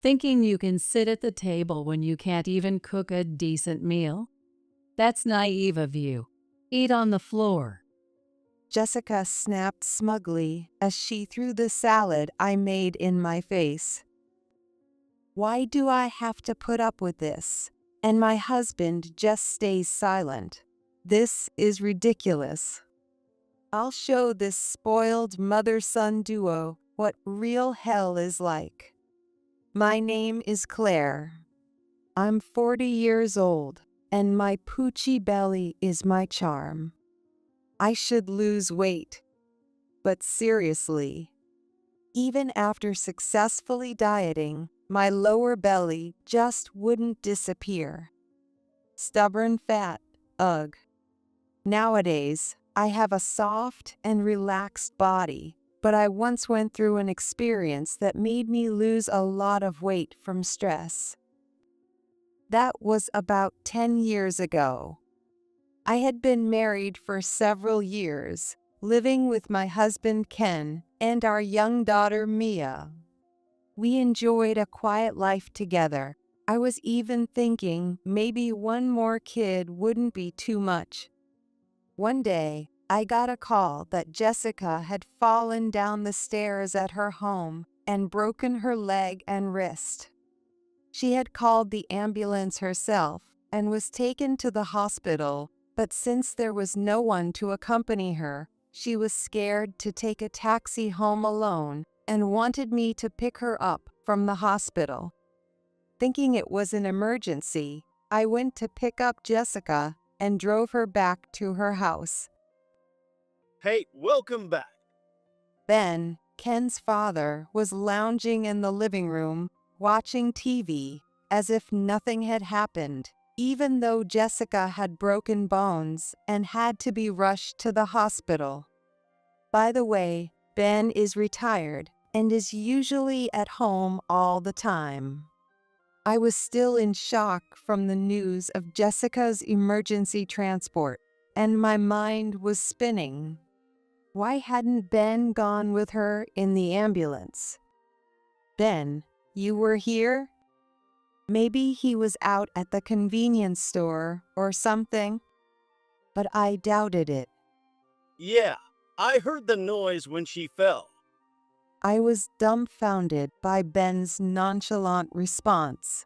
Thinking you can sit at the table when you can't even cook a decent meal? That's naive of you. Eat on the floor. Jessica snapped smugly as she threw the salad I made in my face. Why do I have to put up with this? And my husband just stays silent. This is ridiculous. I'll show this spoiled mother-son duo what real hell is like. My name is Claire. I'm 40 years old, and my poochy belly is my charm. I should lose weight. But seriously, even after successfully dieting, my lower belly just wouldn't disappear. Stubborn fat, ugh. Nowadays, I have a soft and relaxed body, but I once went through an experience that made me lose a lot of weight from stress. That was about 10 years ago. I had been married for several years, living with my husband Ken and our young daughter Mia. We enjoyed a quiet life together. I was even thinking maybe one more kid wouldn't be too much. One day, I got a call that Jessica had fallen down the stairs at her home and broken her leg and wrist. She had called the ambulance herself and was taken to the hospital, but since there was no one to accompany her, she was scared to take a taxi home alone and wanted me to pick her up from the hospital. Thinking it was an emergency, I went to pick up Jessica and drove her back to her house. Hey, welcome back. Ben, Ken's father, was lounging in the living room, watching TV, as if nothing had happened, even though Jessica had broken bones and had to be rushed to the hospital. By the way, Ben is retired and is usually at home all the time. I was still in shock from the news of Jessica's emergency transport, and my mind was spinning. Why hadn't Ben gone with her in the ambulance? Ben, you were here? Maybe he was out at the convenience store or something, but I doubted it. Yeah, I heard the noise when she fell. I was dumbfounded by Ben's nonchalant response.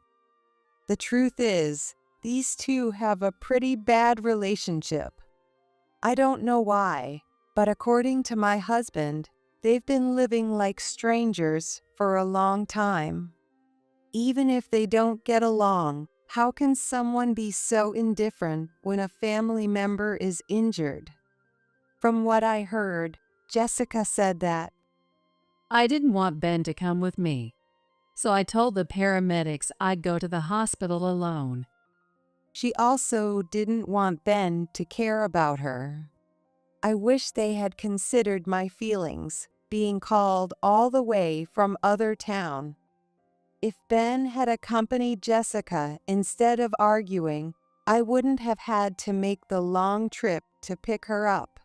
The truth is, these two have a pretty bad relationship. I don't know why, but according to my husband, they've been living like strangers for a long time. Even if they don't get along, how can someone be so indifferent when a family member is injured? From what I heard, Jessica said that I didn't want Ben to come with me, so I told the paramedics I'd go to the hospital alone. she also didn't want Ben to care about her. I wish they had considered my feelings, being called all the way from other town. If Ben had accompanied Jessica instead of arguing, I wouldn't have had to make the long trip to pick her up.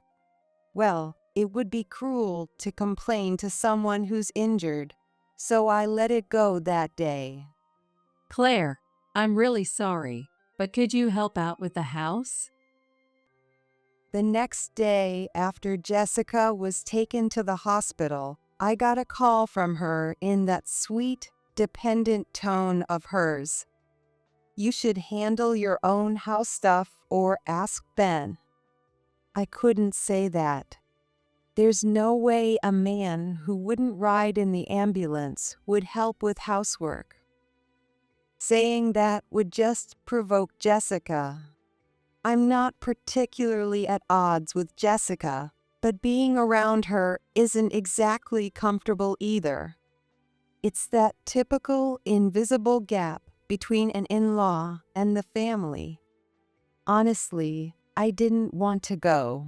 Well, it would be cruel to complain to someone who's injured, so I let it go that day. Claire, I'm really sorry, but could you help out with the house? The next day, after Jessica was taken to the hospital, I got a call from her in that sweet, dependent tone of hers. You should handle your own house stuff or ask Ben. I couldn't say that. There's no way a man who wouldn't ride in the ambulance would help with housework. Saying that would just provoke Jessica. I'm not particularly at odds with Jessica, but being around her isn't exactly comfortable either. It's that typical invisible gap between an in-law and the family. Honestly, I didn't want to go,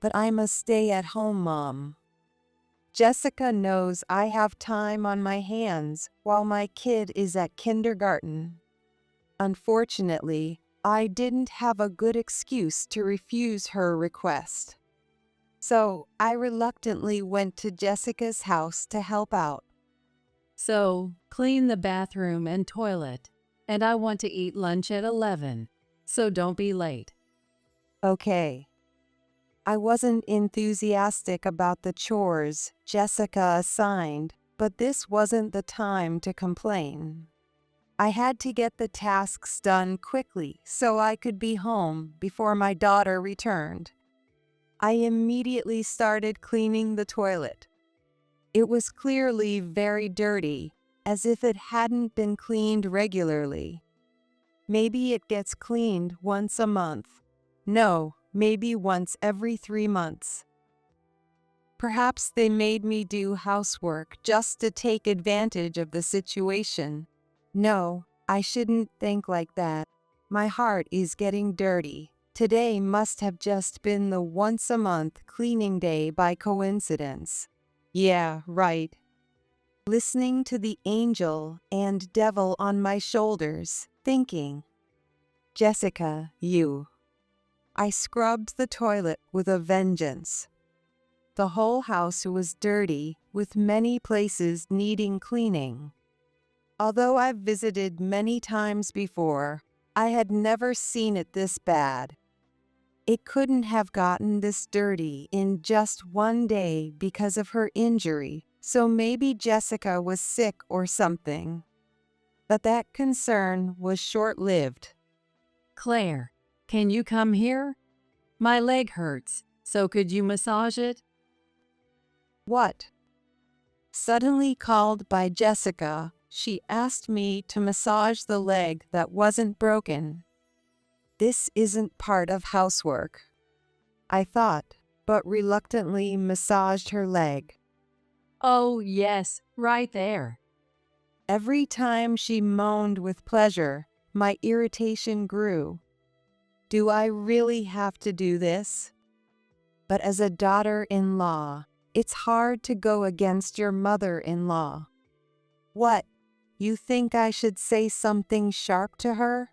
but I'm a stay-at-home mom. Jessica knows I have time on my hands while my kid is at kindergarten. Unfortunately, I didn't have a good excuse to refuse her request. So I reluctantly went to Jessica's house to help out. So, clean the bathroom and toilet. And I want to eat lunch at 11, so don't be late. Okay. I wasn't enthusiastic about the chores Jessica assigned, but this wasn't the time to complain. I had to get the tasks done quickly so I could be home before my daughter returned. I immediately started cleaning the toilet. It was clearly very dirty, as if it hadn't been cleaned regularly. Maybe it gets cleaned once a month. No, maybe once every 3 months. Perhaps they made me do housework just to take advantage of the situation. No, I shouldn't think like that. My heart is getting dirty. Today must have just been the once a month cleaning day by coincidence. Yeah, right. Listening to the angel and devil on my shoulders, thinking, Jessica, you. I scrubbed the toilet with a vengeance. The whole house was dirty, with many places needing cleaning. Although I've visited many times before, I had never seen it this bad. It couldn't have gotten this dirty in just one day because of her injury, so maybe Jessica was sick or something. But that concern was short-lived. Claire, can you come here? My leg hurts, so could you massage it? What? Suddenly called by Jessica, she asked me to massage the leg that wasn't broken. This isn't part of housework, I thought, but reluctantly massaged her leg. Oh, yes, right there. Every time she moaned with pleasure, my irritation grew. Do I really have to do this? But as a daughter-in-law, it's hard to go against your mother-in-law. What? You think I should say something sharp to her?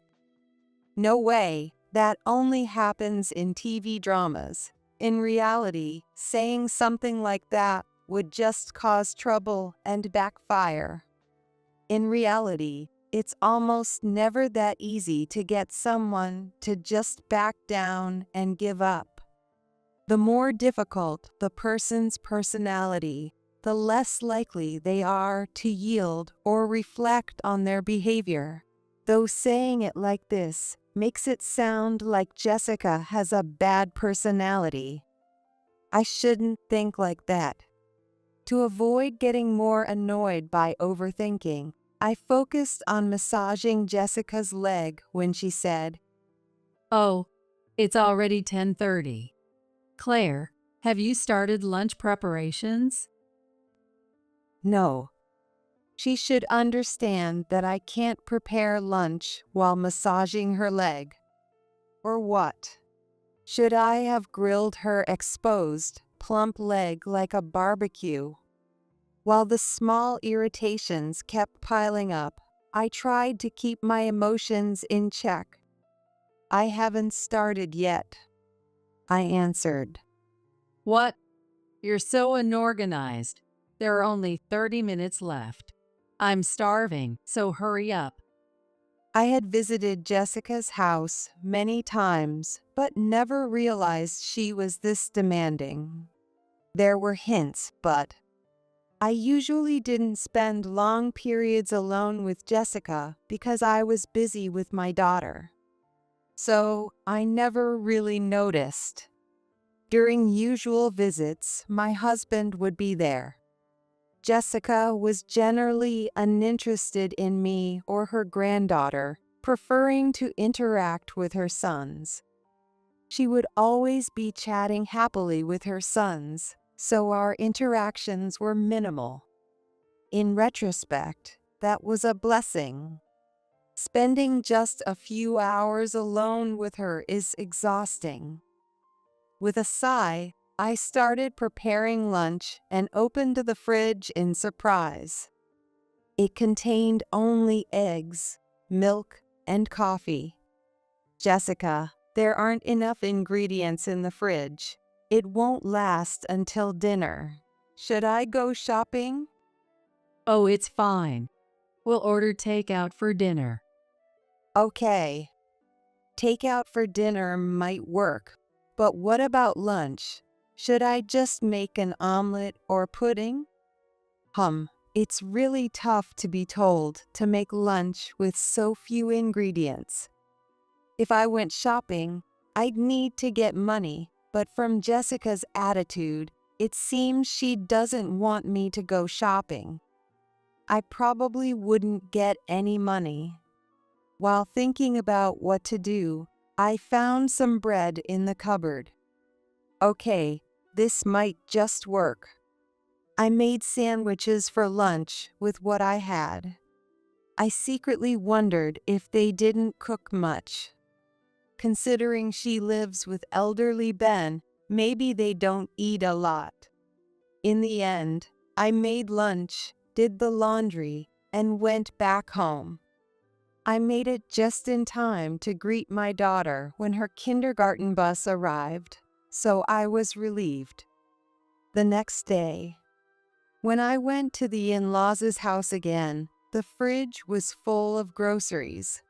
No way, that only happens in TV dramas. In reality, saying something like that would just cause trouble and backfire. In reality, it's almost never that easy to get someone to just back down and give up. The more difficult the person's personality, the less likely they are to yield or reflect on their behavior. Though saying it like this makes it sound like Jessica has a bad personality. I shouldn't think like that. To avoid getting more annoyed by overthinking, I focused on massaging Jessica's leg when she said, Oh, it's already 10:30. Claire, have you started lunch preparations? No. She should understand that I can't prepare lunch while massaging her leg. Or what? Should I have grilled her exposed, plump leg like a barbecue? While the small irritations kept piling up, I tried to keep my emotions in check. I haven't started yet, I answered. What? You're so unorganized. There are only 30 minutes left. I'm starving, so hurry up. I had visited Jessica's house many times, but never realized she was this demanding. There were hints, but I usually didn't spend long periods alone with Jessica because I was busy with my daughter. So I never really noticed. During usual visits, my husband would be there. Jessica was generally uninterested in me or her granddaughter, preferring to interact with her sons. She would always be chatting happily with her sons, so our interactions were minimal. In retrospect, that was a blessing. Spending just a few hours alone with her is exhausting. With a sigh, I started preparing lunch and opened the fridge in surprise. It contained only eggs, milk, and coffee. Jessica, there aren't enough ingredients in the fridge. It won't last until dinner. Should I go shopping? Oh, it's fine. We'll order takeout for dinner. Okay. Takeout for dinner might work, but what about lunch? Should I just make an omelet or pudding? It's really tough to be told to make lunch with so few ingredients. If I went shopping, I'd need to get money, but from Jessica's attitude, it seems she doesn't want me to go shopping. I probably wouldn't get any money. While thinking about what to do, I found some bread in the cupboard. Okay, this might just work. I made sandwiches for lunch with what I had. I secretly wondered if they didn't cook much. Considering she lives with elderly Ben, maybe they don't eat a lot. In the end, I made lunch, did the laundry, and went back home. I made it just in time to greet my daughter when her kindergarten bus arrived, so I was relieved. The next day, when I went to the in-laws' house again, the fridge was full of groceries.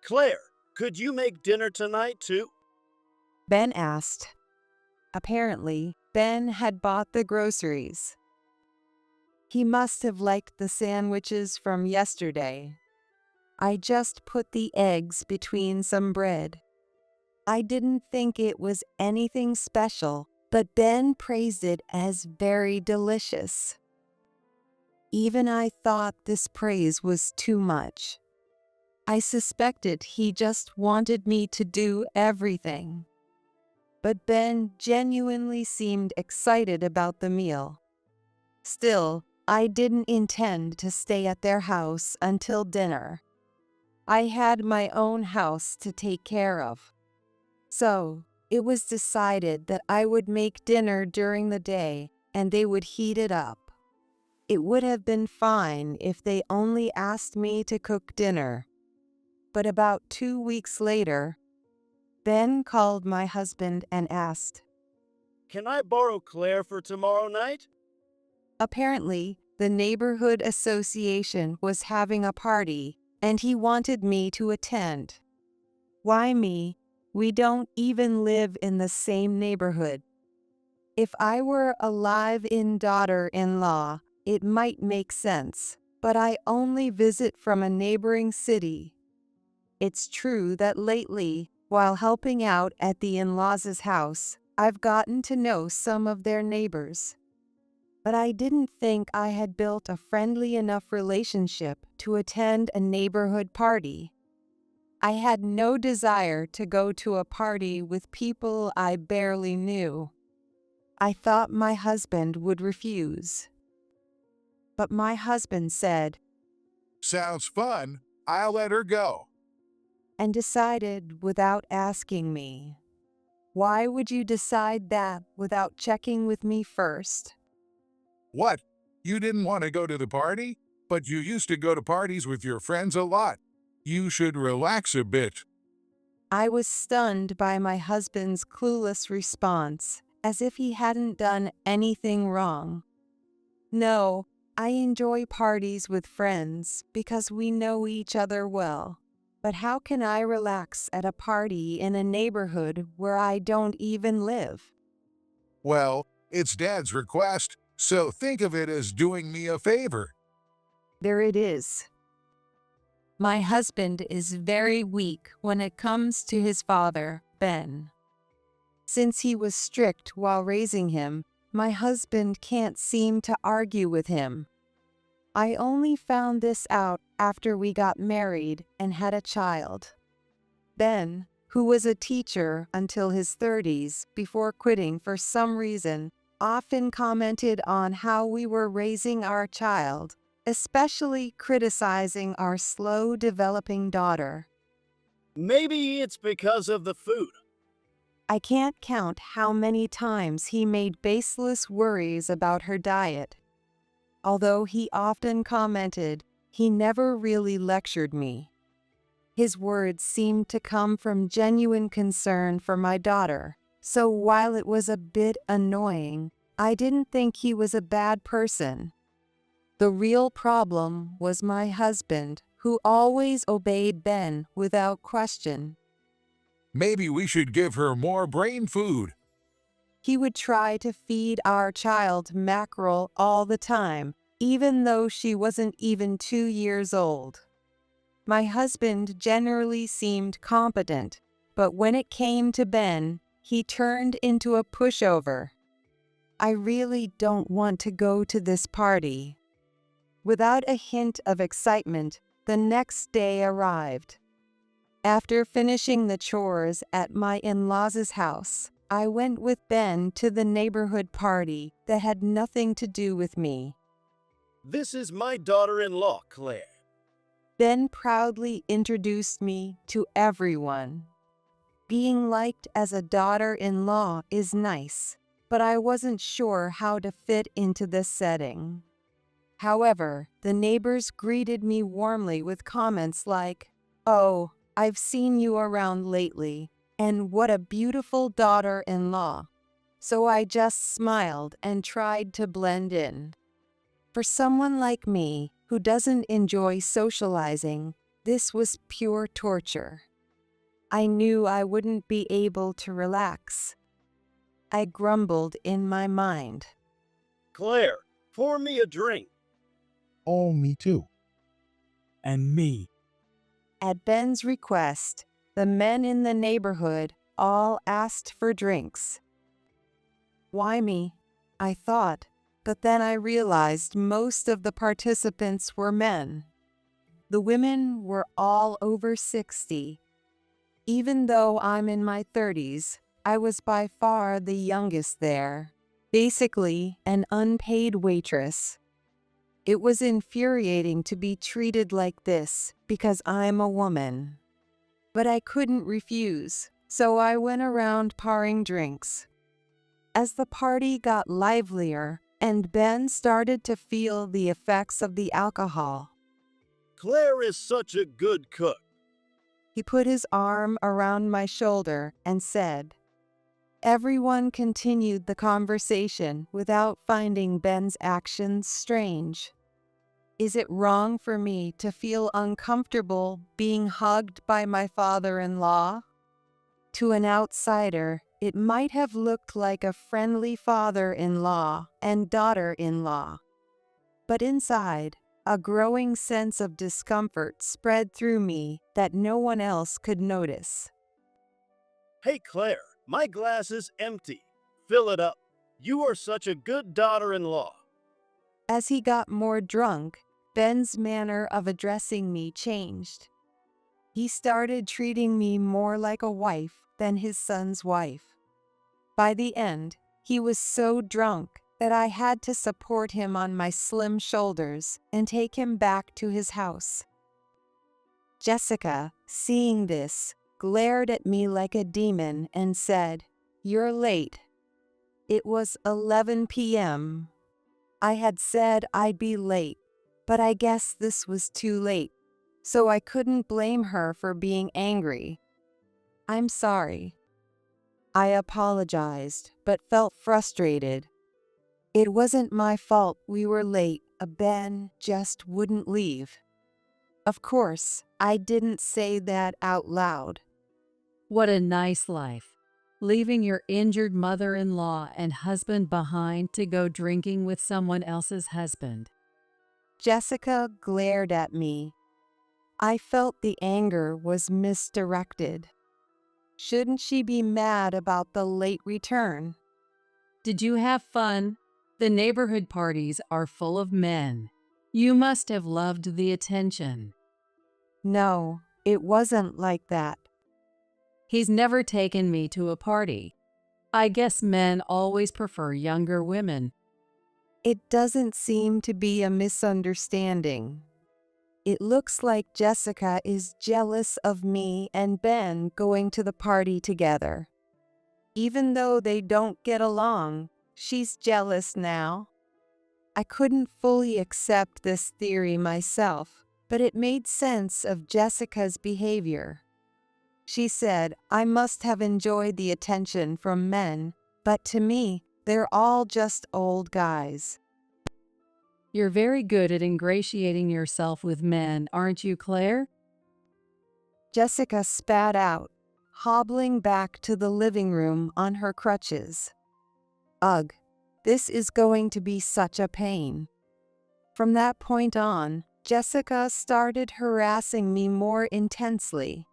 Claire, could you make dinner tonight too? Ben asked. Apparently, Ben had bought the groceries. He must have liked the sandwiches from yesterday. I just put the eggs between some bread. I didn't think it was anything special, but Ben praised it as very delicious. Even I thought this praise was too much. I suspected he just wanted me to do everything. But Ben genuinely seemed excited about the meal. Still, I didn't intend to stay at their house until dinner. I had my own house to take care of. So, it was decided that I would make dinner during the day and they would heat it up. It would have been fine if they only asked me to cook dinner. But about 2 weeks later, Ben called my husband and asked. Can I borrow Claire for tomorrow night? Apparently, the neighborhood association was having a party and he wanted me to attend. Why me? We don't even live in the same neighborhood. If I were a live-in daughter-in-law, it might make sense, but I only visit from a neighboring city. It's true that lately, while helping out at the in-laws' house, I've gotten to know some of their neighbors. But I didn't think I had built a friendly enough relationship to attend a neighborhood party. I had no desire to go to a party with people I barely knew. I thought my husband would refuse. But my husband said, Sounds fun. I'll let her go. and decided without asking me. Why would you decide that without checking with me first? What? You didn't want to go to the party? But you used to go to parties with your friends a lot. You should relax a bit. I was stunned by my husband's clueless response, as if he hadn't done anything wrong. No, I enjoy parties with friends because we know each other well. But how can I relax at a party in a neighborhood where I don't even live? Well, it's Dad's request, so think of it as doing me a favor. There it is. My husband is very weak when it comes to his father, Ben. Since he was strict while raising him, my husband can't seem to argue with him. I only found this out after we got married and had a child. Ben, who was a teacher until his 30s before quitting for some reason, often commented on how we were raising our child, especially criticizing our slow-developing daughter. Maybe it's because of the food. I can't count how many times he made baseless worries about her diet. Although he often commented, he never really lectured me. His words seemed to come from genuine concern for my daughter, so while it was a bit annoying, I didn't think he was a bad person. The real problem was my husband, who always obeyed Ben without question. Maybe we should give her more brain food. He would try to feed our child mackerel all the time, even though she wasn't even 2 years old. My husband generally seemed competent, but when it came to Ben, he turned into a pushover. I really don't want to go to this party. Without a hint of excitement, the next day arrived. After finishing the chores at my in-laws' house, I went with Ben to the neighborhood party that had nothing to do with me. This is my daughter-in-law, Claire. Ben proudly introduced me to everyone. Being liked as a daughter-in-law is nice, but I wasn't sure how to fit into this setting. However, the neighbors greeted me warmly with comments like, "Oh, I've seen you around lately, and what a beautiful daughter-in-law." So I just smiled and tried to blend in. For someone like me, who doesn't enjoy socializing, this was pure torture. I knew I wouldn't be able to relax. I grumbled in my mind. Claire, pour me a drink. Oh, me too. And me. At Ben's request, the men in the neighborhood all asked for drinks. Why me? I thought, but then I realized most of the participants were men. The women were all over 60. Even though I'm in my 30s, I was by far the youngest there, basically an unpaid waitress. It was infuriating to be treated like this because I'm a woman. But I couldn't refuse, so I went around pouring drinks. As the party got livelier and Ben started to feel the effects of the alcohol, Claire is such a good cook. he put his arm around my shoulder and said. Everyone continued the conversation without finding Ben's actions strange. Is it wrong for me to feel uncomfortable being hugged by my father-in-law? To an outsider, it might have looked like a friendly father-in-law and daughter-in-law. But inside, a growing sense of discomfort spread through me that no one else could notice. Hey, Claire, my glass is empty. Fill it up. You are such a good daughter-in-law. As he got more drunk, Ben's manner of addressing me changed. He started treating me more like a wife than his son's wife. By the end, he was so drunk that I had to support him on my slim shoulders and take him back to his house. Jessica, seeing this, glared at me like a demon and said, "You're late." It was 11 p.m. I had said I'd be late, but I guess this was too late, so I couldn't blame her for being angry. I'm sorry. I apologized, but felt frustrated. It wasn't my fault we were late. Ben just wouldn't leave. Of course, I didn't say that out loud. What a nice life. Leaving your injured mother-in-law and husband behind to go drinking with someone else's husband. Jessica glared at me. I felt the anger was misdirected. Shouldn't she be mad about the late return? Did you have fun? The neighborhood parties are full of men. You must have loved the attention. No, it wasn't like that. He's never taken me to a party. I guess men always prefer younger women. It doesn't seem to be a misunderstanding. It looks like Jessica is jealous of me and Ben going to the party together. Even though they don't get along, she's jealous now. I couldn't fully accept this theory myself, but it made sense of Jessica's behavior. She said, I must have enjoyed the attention from men, but to me, they're all just old guys. You're very good at ingratiating yourself with men, aren't you, Claire? Jessica spat out, hobbling back to the living room on her crutches. Ugh, this is going to be such a pain. From that point on, Jessica started harassing me more intensely.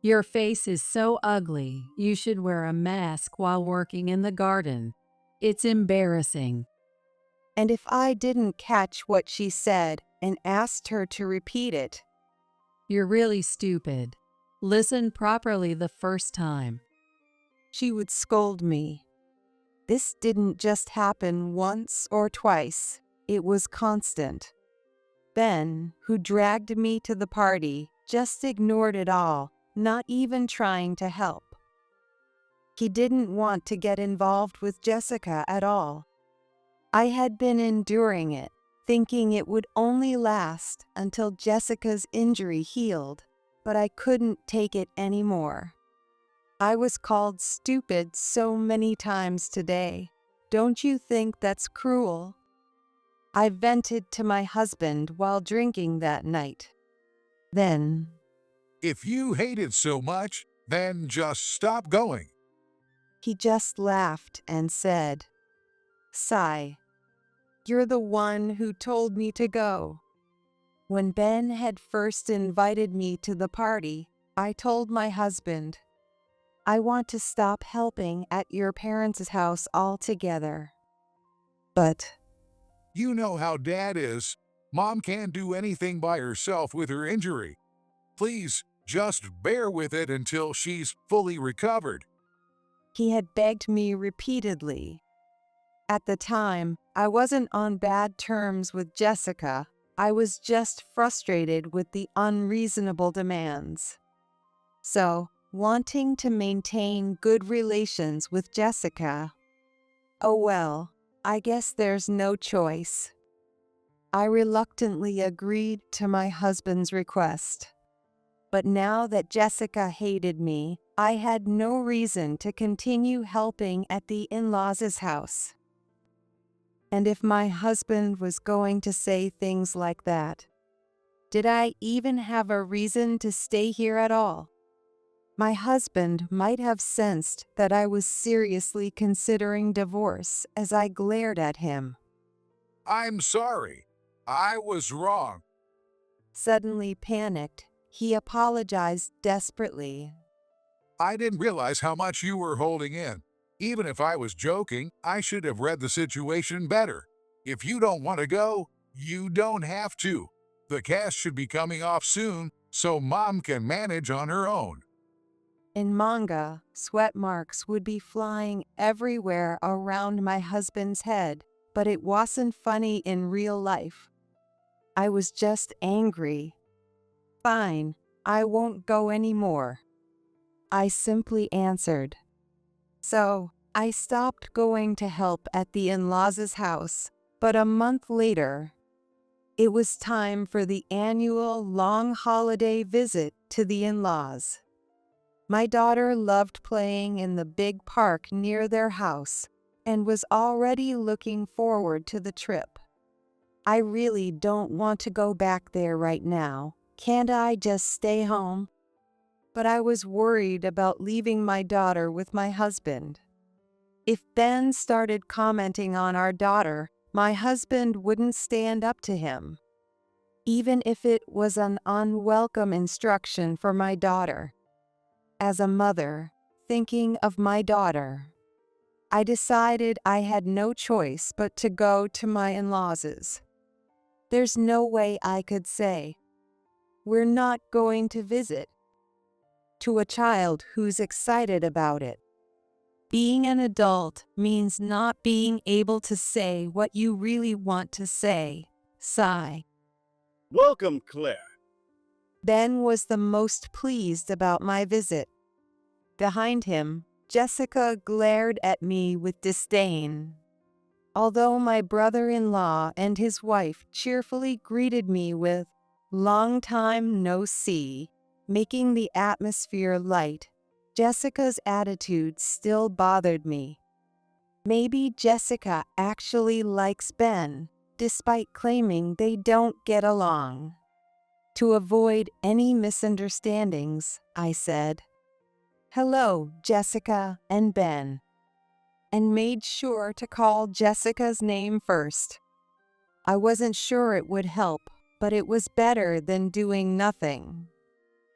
Your face is so ugly, you should wear a mask while working in the garden. It's embarrassing. And if I didn't catch what she said and asked her to repeat it, You're really stupid. Listen properly the first time. she would scold me. This didn't just happen once or twice, it was constant. Ben, who dragged me to the party, just ignored it all, not even trying to help. He didn't want to get involved with Jessica at all. I had been enduring it, thinking it would only last until Jessica's injury healed, but I couldn't take it anymore. I was called stupid so many times today. Don't you think that's cruel? I vented to my husband while drinking that night. Then, If you hate it so much, then just stop going. he just laughed and said, "Sigh, you're the one who told me to go." When Ben had first invited me to the party, I told my husband, "I want to stop helping at your parents' house altogether." But You know how Dad is. Mom can't do anything by herself with her injury. Please, just bear with it until she's fully recovered. he had begged me repeatedly. At the time, I wasn't on bad terms with Jessica. I was just frustrated with the unreasonable demands. So, wanting to maintain good relations with Jessica, oh well, I guess there's no choice. I reluctantly agreed to my husband's request. But now that Jessica hated me, I had no reason to continue helping at the in-laws' house. And if my husband was going to say things like that, did I even have a reason to stay here at all? My husband might have sensed that I was seriously considering divorce as I glared at him. I'm sorry. I was wrong. Suddenly panicked, he apologized desperately. I didn't realize how much you were holding in. Even if I was joking, I should have read the situation better. If you don't want to go, you don't have to. The cast should be coming off soon, so Mom can manage on her own. In manga, sweat marks would be flying everywhere around my husband's head, but it wasn't funny in real life. I was just angry. Fine, I won't go anymore, I simply answered. So, I stopped going to help at the in-laws' house, but a month later, it was time for the annual long holiday visit to the in-laws. My daughter loved playing in the big park near their house and was already looking forward to the trip. I really don't want to go back there right now. Can't I just stay home? But I was worried about leaving my daughter with my husband. If Ben started commenting on our daughter, my husband wouldn't stand up to him, even if it was an unwelcome instruction for my daughter. As a mother, thinking of my daughter, I decided I had no choice but to go to my in-laws'. There's no way I could say, "We're not going to visit," to a child who's excited about it. Being an adult means not being able to say what you really want to say. Sigh. Welcome, Claire. Ben was the most pleased about my visit. Behind him, Jessica glared at me with disdain. Although my brother-in-law and his wife cheerfully greeted me with, "Long time no see," making the atmosphere light, Jessica's attitude still bothered me. Maybe Jessica actually likes Ben, despite claiming they don't get along. To avoid any misunderstandings, I said, "Hello, Jessica and Ben," and made sure to call Jessica's name first. I wasn't sure it would help, but it was better than doing nothing.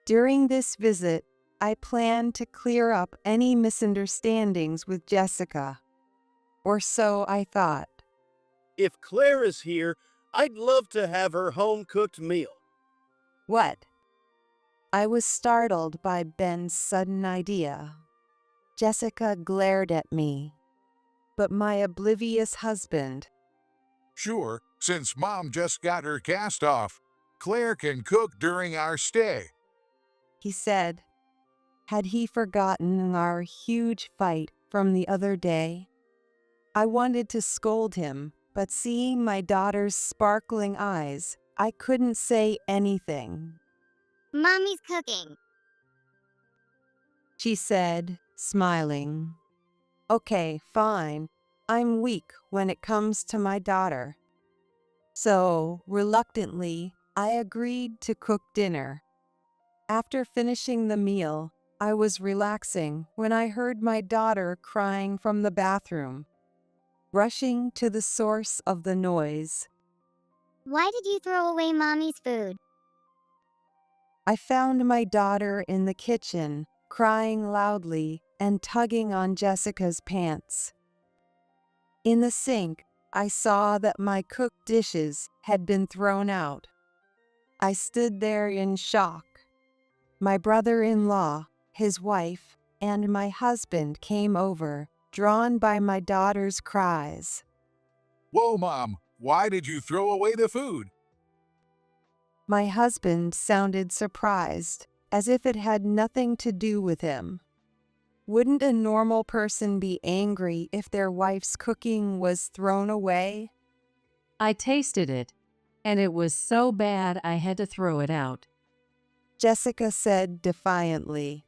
During this visit, I planned to clear up any misunderstandings with Jessica. Or so I thought. If Claire is here, I'd love to have her home-cooked meal. What? I was startled by Ben's sudden idea. Jessica glared at me. But my oblivious husband, Sure, since Mom just got her cast off, Claire can cook during our stay. he said, had he forgotten our huge fight from the other day? I wanted to scold him, but seeing my daughter's sparkling eyes, I couldn't say anything. Mommy's cooking. She said, smiling. Okay, fine. I'm weak when it comes to my daughter. So, reluctantly, I agreed to cook dinner. After finishing the meal, I was relaxing when I heard my daughter crying from the bathroom. Rushing to the source of the noise, Why did you throw away Mommy's food? I found my daughter in the kitchen, crying loudly and tugging on Jessica's pants. In the sink, I saw that my cooked dishes had been thrown out. I stood there in shock. My brother-in-law, his wife, and my husband came over, drawn by my daughter's cries. Whoa, Mom, why did you throw away the food? My husband sounded surprised, as if it had nothing to do with him. Wouldn't a normal person be angry if their wife's cooking was thrown away? I tasted it, and it was so bad I had to throw it out. Jessica said defiantly.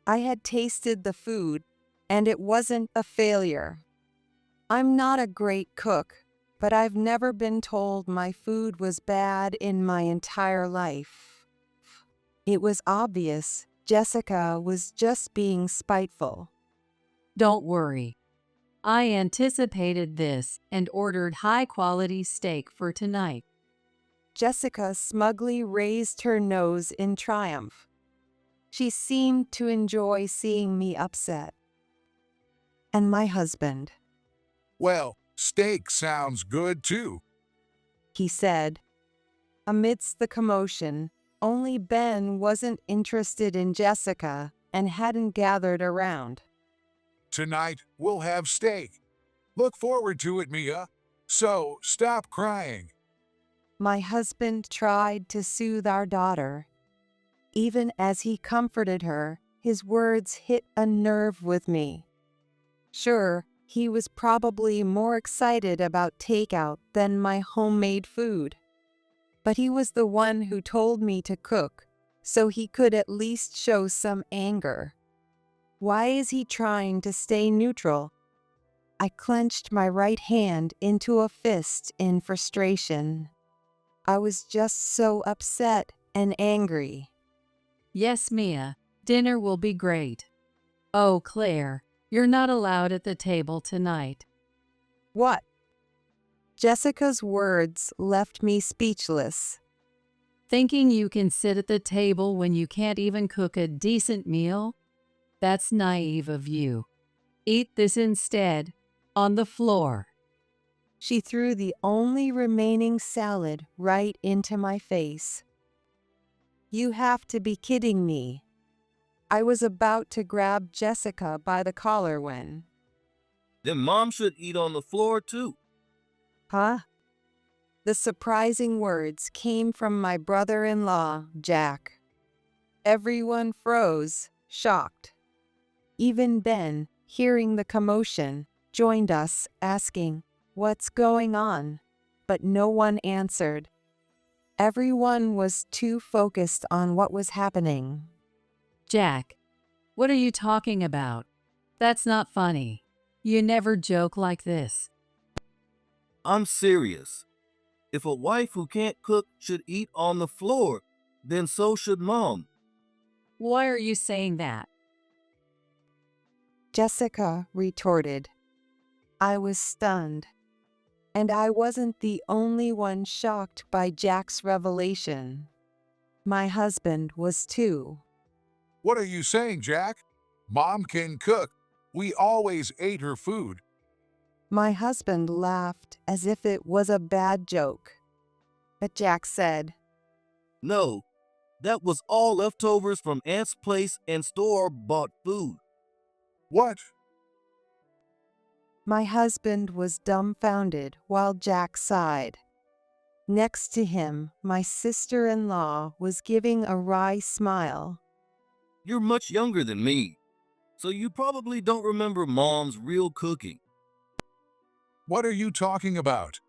I had tasted the food, and it wasn't a failure. I'm not a great cook, but I've never been told my food was bad in my entire life. It was obvious Jessica was just being spiteful. Don't worry. I anticipated this and ordered high-quality steak for tonight. Jessica smugly raised her nose in triumph. She seemed to enjoy seeing me upset. And my husband, Well, steak sounds good too. he said. Amidst the commotion, only Ben wasn't interested in Jessica and hadn't gathered around. Tonight, we'll have steak. Look forward to it, Mia. So, stop crying. My husband tried to soothe our daughter. Even as he comforted her, his words hit a nerve with me. Sure, he was probably more excited about takeout than my homemade food. But he was the one who told me to cook, so he could at least show some anger. Why is he trying to stay neutral? I clenched my right hand into a fist in frustration. I was just so upset and angry. Yes, Mia, dinner will be great. Oh, Claire, you're not allowed at the table tonight. What? Jessica's words left me speechless. Thinking you can sit at the table when you can't even cook a decent meal? That's naive of you. Eat this instead, on the floor. She threw the only remaining salad right into my face. You have to be kidding me. I was about to grab Jessica by the collar when, Then Mom should eat on the floor too. huh? The surprising words came from my brother-in-law, Jack. Everyone froze, shocked. Even Ben, hearing the commotion, joined us, asking, "What's going on?" But no one answered. Everyone was too focused on what was happening. Jack, what are you talking about? That's not funny. You never joke like this. I'm serious. If a wife who can't cook should eat on the floor, then so should mom. Why are you saying that? Jessica retorted. I was stunned. And I wasn't the only one shocked by Jack's revelation. My husband was too. What are you saying, Jack? Mom can cook. We always ate her food. My husband laughed as if it was a bad joke. But Jack said, No, that was all leftovers from Aunt's place and store-bought food. What? My husband was dumbfounded while Jack sighed. Next to him, my sister-in-law was giving a wry smile. You're much younger than me, so you probably don't remember mom's real cooking. What are you talking about?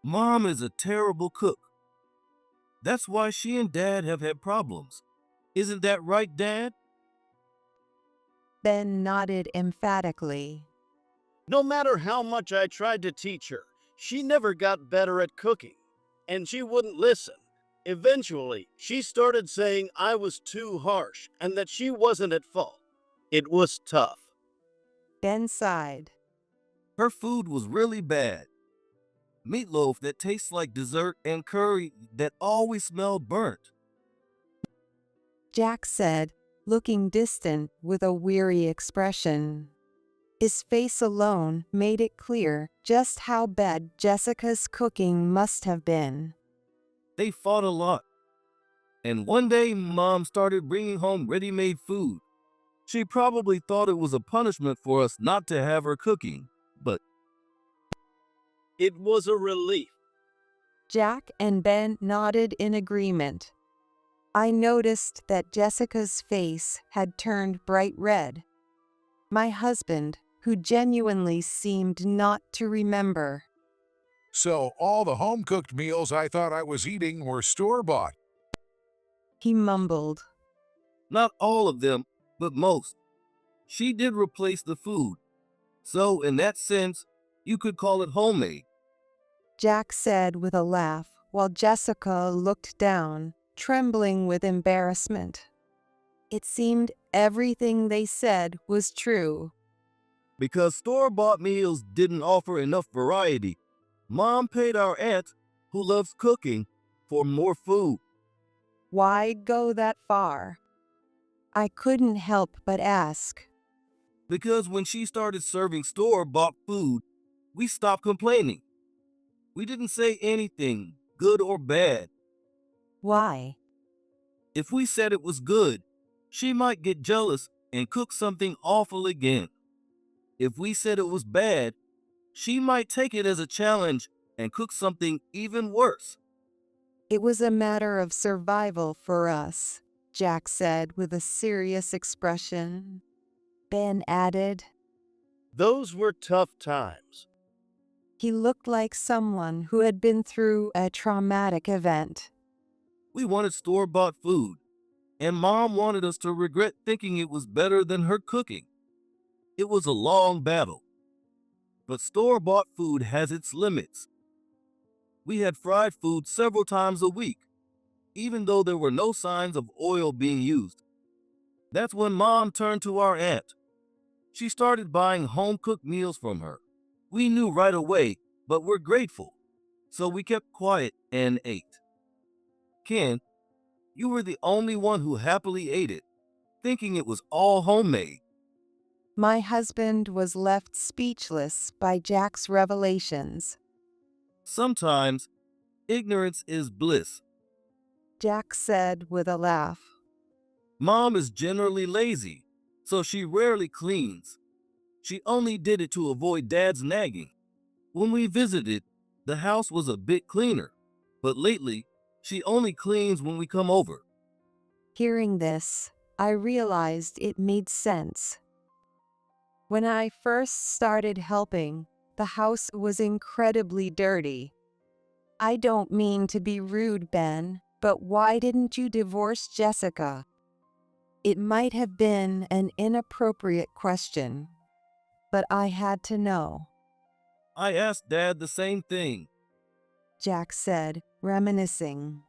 Mom is a terrible cook. That's why she and Dad have had problems. Isn't that right, Dad? Ben nodded emphatically. No matter how much I tried to teach her, she never got better at cooking, and she wouldn't listen. Eventually, she started saying I was too harsh and that she wasn't at fault. It was tough. Ben sighed. Her food was really bad. Meatloaf that tastes like dessert and curry that always smelled burnt. Jack said, looking distant with a weary expression. His face alone made it clear just how bad Jessica's cooking must have been. They fought a lot. And one day, Mom started bringing home ready-made food. She probably thought it was a punishment for us not to have her cooking, but It was a relief. Jack and Ben nodded in agreement. I noticed that Jessica's face had turned bright red. My husband, who genuinely seemed not to remember. So all the home-cooked meals I thought I was eating were store-bought. He mumbled. not all of them, but most. She did replace the food. So, in that sense, you could call it homemade. Jack said with a laugh, while Jessica looked down, trembling with embarrassment. It seemed everything they said was true. Because store-bought meals didn't offer enough variety, Mom paid our aunt, who loves cooking, for more food. Why go that far? I couldn't help but ask. Because when she started serving store-bought food, we stopped complaining. We didn't say anything, good or bad. Why? If we said it was good, she might get jealous and cook something awful again. If we said it was bad, she might take it as a challenge and cook something even worse. It was a matter of survival for us, Jack said with a serious expression. Ben added. Those were tough times. He looked like someone who had been through a traumatic event. We wanted store-bought food, and Mom wanted us to regret thinking it was better than her cooking. It was a long battle. But store-bought food has its limits. We had fried food several times a week, even though there were no signs of oil being used. That's when Mom turned to our aunt. She started buying home-cooked meals from her. We knew right away, but we're grateful. So we kept quiet and ate. Ken, you were the only one who happily ate it, thinking it was all homemade. My husband was left speechless by Jack's revelations. Sometimes, ignorance is bliss. Jack said with a laugh. Mom is generally lazy, so she rarely cleans. She only did it to avoid Dad's nagging. When we visited, the house was a bit cleaner, but lately, she only cleans when we come over. Hearing this, I realized it made sense. When I first started helping, the house was incredibly dirty. I don't mean to be rude, Ben, but why didn't you divorce Jessica? It might have been an inappropriate question, but I had to know. I asked Dad the same thing. Jack said, reminiscing.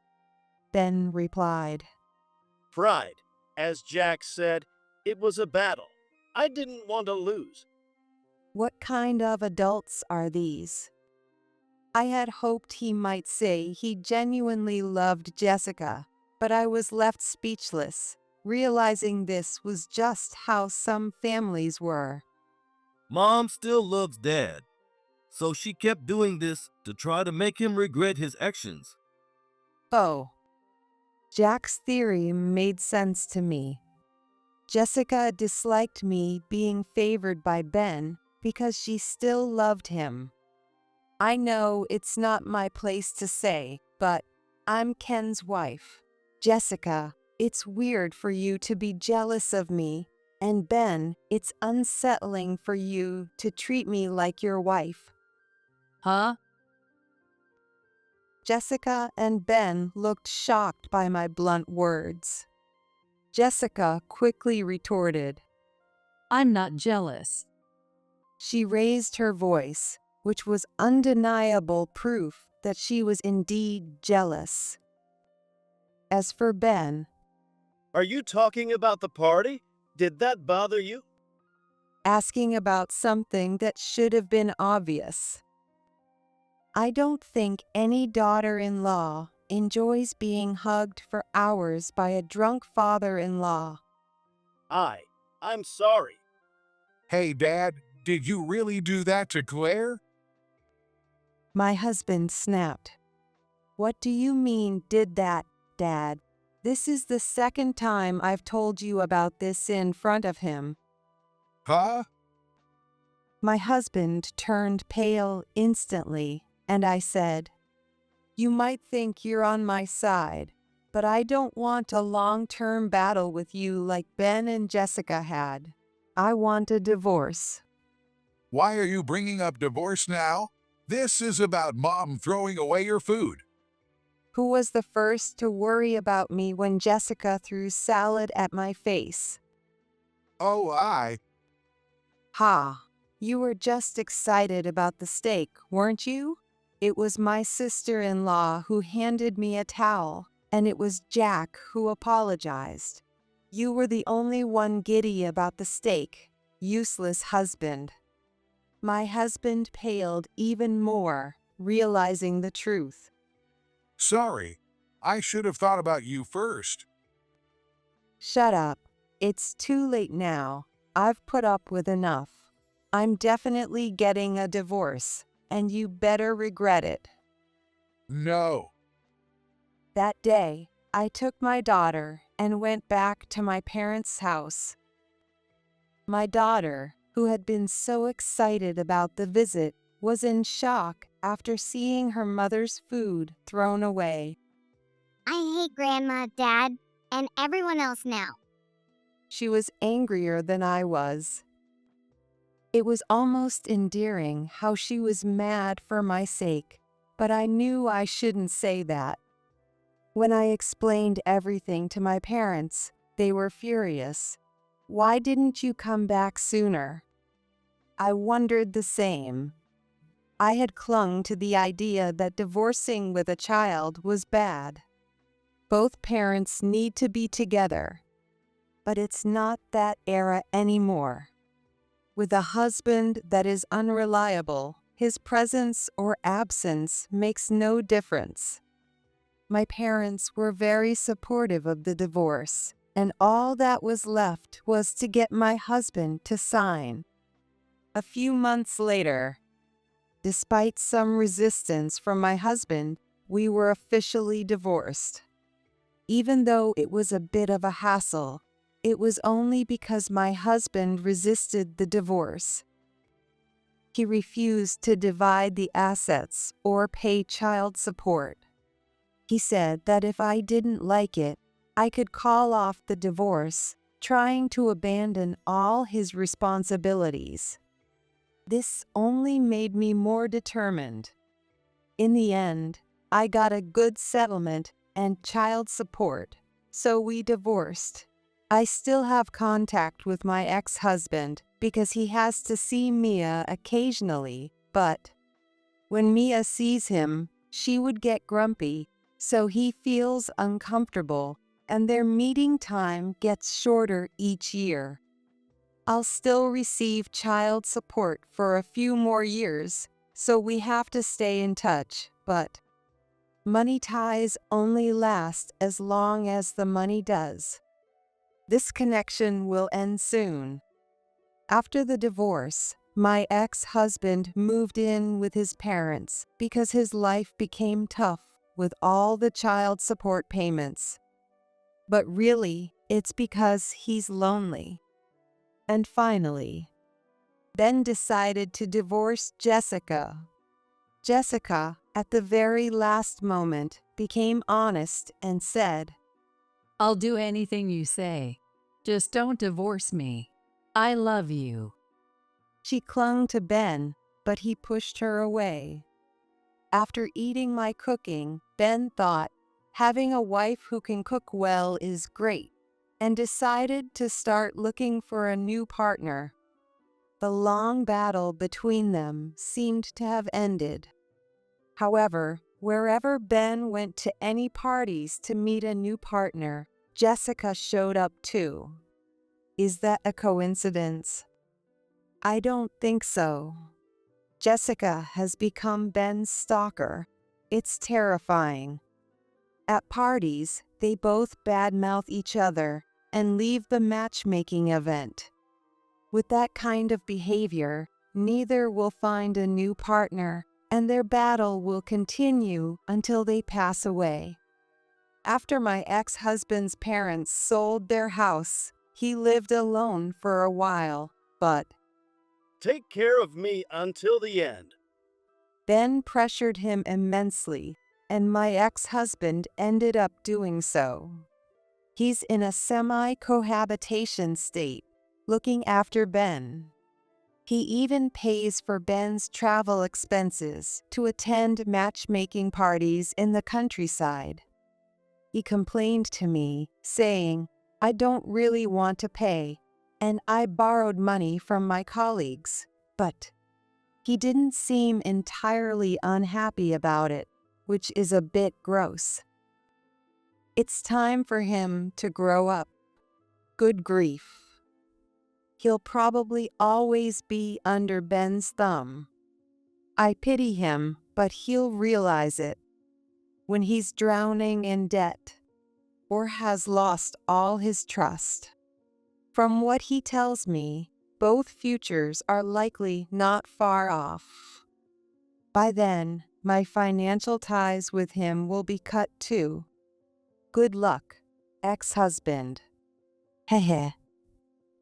Ben replied, Pride. As Jack said, it was a battle. I didn't want to lose. What kind of adults are these? I had hoped he might say he genuinely loved Jessica, but I was left speechless, realizing this was just how some families were. Mom still loves Dad, so she kept doing this to try to make him regret his actions. Oh. Jack's theory made sense to me. Jessica disliked me being favored by Ben because she still loved him. I know it's not my place to say, but I'm Ken's wife. Jessica, it's weird for you to be jealous of me, and Ben, it's unsettling for you to treat me like your wife. Huh? Jessica and Ben looked shocked by my blunt words. Jessica quickly retorted. I'm not jealous. She raised her voice, which was undeniable proof that she was indeed jealous. As for Ben, Are you talking about the party? Did that bother you? asking about something that should have been obvious. I don't think any daughter-in-law enjoys being hugged for hours by a drunk father-in-law. I'm sorry. Hey, Dad, did you really do that to Claire? My husband snapped. What do you mean, did that, Dad? This is the second time I've told you about this in front of him. Huh? My husband turned pale instantly, and I said, You might think you're on my side, but I don't want a long-term battle with you like Ben and Jessica had. I want a divorce. Why are you bringing up divorce now? This is about Mom throwing away your food. Who was the first to worry about me when Jessica threw salad at my face? Oh, Ha! You were just excited about the steak, weren't you? It was my sister-in-law who handed me a towel, and it was Jack who apologized. You were the only one giddy about the steak, useless husband. My husband paled even more, realizing the truth. Sorry. I should have thought about you first. Shut up. It's too late now. I've put up with enough. I'm definitely getting a divorce, and you better regret it. No. That day, I took my daughter and went back to my parents' house. My daughter, who had been so excited about the visit, was in shock after seeing her mother's food thrown away. I hate Grandma, Dad, and everyone else now. She was angrier than I was. It was almost endearing how she was mad for my sake, but I knew I shouldn't say that. When I explained everything to my parents, they were furious. Why didn't you come back sooner? I wondered the same. I had clung to the idea that divorcing with a child was bad. Both parents need to be together. But it's not that era anymore. With a husband that is unreliable, his presence or absence makes no difference. My parents were very supportive of the divorce, and all that was left was to get my husband to sign. A few months later, despite some resistance from my husband, we were officially divorced. Even though it was a bit of a hassle, it was only because my husband resisted the divorce. He refused to divide the assets or pay child support. He said that if I didn't like it, I could call off the divorce, trying to abandon all his responsibilities. This only made me more determined. In the end, I got a good settlement and child support, so we divorced. I still have contact with my ex-husband because he has to see Mia occasionally, but when Mia sees him, she would get grumpy, so he feels uncomfortable, and their meeting time gets shorter each year. I'll still receive child support for a few more years, so we have to stay in touch, but money ties only last as long as the money does. This connection will end soon. After the divorce, my ex-husband moved in with his parents because his life became tough with all the child support payments. But really, it's because he's lonely. And finally, Ben decided to divorce Jessica. Jessica, at the very last moment, became honest and said, I'll do anything you say. Just don't divorce me. I love you. She clung to Ben, but he pushed her away. After eating my cooking, Ben thought, having a wife who can cook well is great, and decided to start looking for a new partner. The long battle between them seemed to have ended. However, wherever Ben went to any parties to meet a new partner, Jessica showed up too. Is that a coincidence? I don't think so. Jessica has become Ben's stalker. It's terrifying. At parties, they both badmouth each other and leave the matchmaking event. With that kind of behavior, neither will find a new partner, and their battle will continue until they pass away. After my ex-husband's parents sold their house, he lived alone for a while, but Take care of me until the end. Ben pressured him immensely, and my ex-husband ended up doing so. He's in a semi-cohabitation state, looking after Ben. He even pays for Ben's travel expenses to attend matchmaking parties in the countryside. He complained to me, saying, I don't really want to pay, and I borrowed money from my colleagues, but he didn't seem entirely unhappy about it, which is a bit gross. It's time for him to grow up. Good grief. He'll probably always be under Ben's thumb. I pity him, but he'll realize it when he's drowning in debt or has lost all his trust. From what he tells me, both futures are likely not far off. By then, my financial ties with him will be cut too. Good luck, ex-husband. Hehe.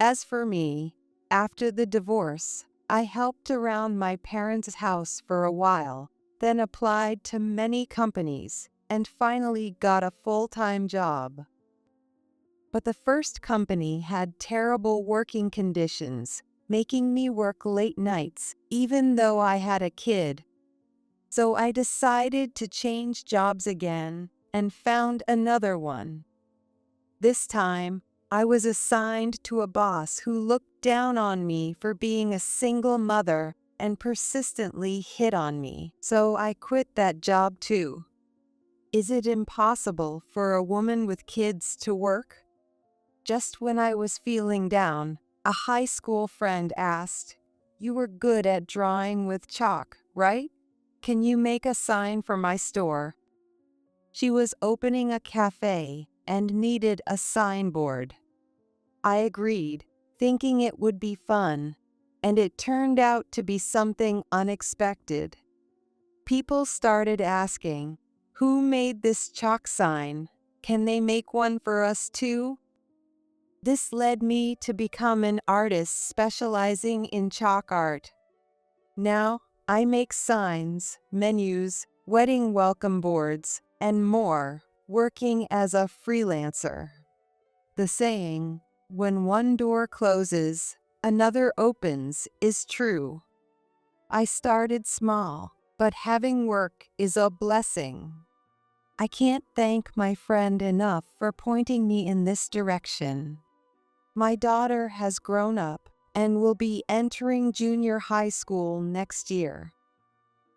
As for me, after the divorce, I helped around my parents' house for a while, then applied to many companies, and finally got a full-time job. But the first company had terrible working conditions, making me work late nights, even though I had a kid. So I decided to change jobs again and found another one. This time, I was assigned to a boss who looked down on me for being a single mother and persistently hit on me, so I quit that job too. Is it impossible for a woman with kids to work? Just when I was feeling down, a high school friend asked, You were good at drawing with chalk, right? Can you make a sign for my store? She was opening a cafe and needed a signboard. I agreed, thinking it would be fun, and it turned out to be something unexpected. People started asking, Who made this chalk sign? Can they make one for us too? This led me to become an artist specializing in chalk art. Now, I make signs, menus, wedding welcome boards, and more, working as a freelancer. The saying, when one door closes, another opens, is true. I started small, but having work is a blessing. I can't thank my friend enough for pointing me in this direction. My daughter has grown up and will be entering junior high school next year.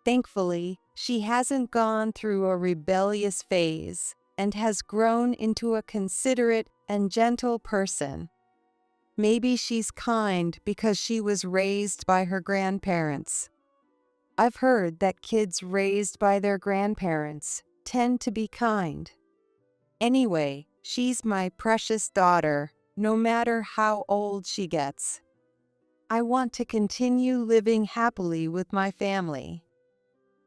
Thankfully, She hasn't gone through a rebellious phase and has grown into a considerate and gentle person. Maybe she's kind because she was raised by her grandparents. I've heard that kids raised by their grandparents tend to be kind. Anyway, she's my precious daughter, no matter how old she gets. I want to continue living happily with my family.